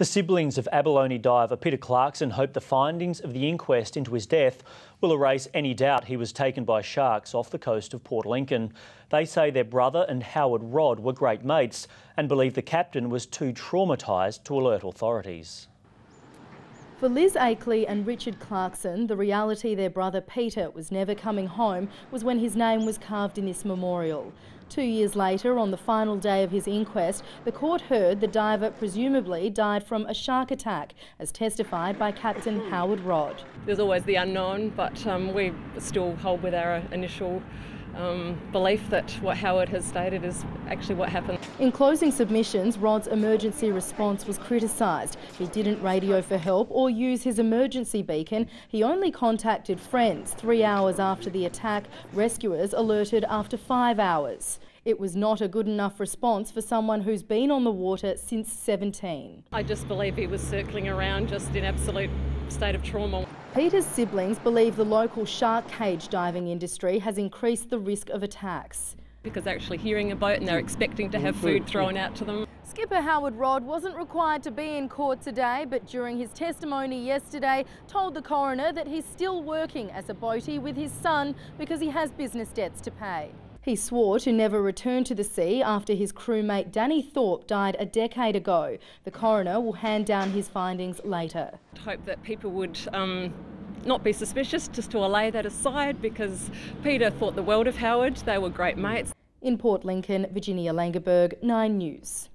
The siblings of abalone diver Peter Clarkson hope the findings of the inquest into his death will erase any doubt he was taken by sharks off the coast of Port Lincoln. They say their brother and Howard Rod were great mates and believe the captain was too traumatised to alert authorities. For Liz Akeley and Richard Clarkson, the reality their brother Peter was never coming home was when his name was carved in this memorial. 2 years later, on the final day of his inquest, the court heard the diver presumably died from a shark attack, as testified by Captain Howard Rod. There's always the unknown, but we still hold with our initial belief that what Howard has stated is actually what happened. In closing submissions, Rod's emergency response was criticised. He didn't radio for help or use his emergency beacon. He only contacted friends 3 hours after the attack. Rescuers alerted after 5 hours. It was not a good enough response for someone who's been on the water since 17. I just believe he was circling around just in absolute state of trauma. Peter's siblings believe the local shark cage diving industry has increased the risk of attacks. Because they're actually hearing a boat and they're expecting to have food thrown out to them. Skipper Howard Rod wasn't required to be in court today, but during his testimony yesterday told the coroner that he's still working as a boatie with his son because he has business debts to pay. He swore to never return to the sea after his crewmate Danny Thorpe died a decade ago. The coroner will hand down his findings later. I hope that people would not be suspicious, just to lay that aside, because Peter thought the world of Howard. They were great mates. In Port Lincoln, Virginia Langerberg, 9 News.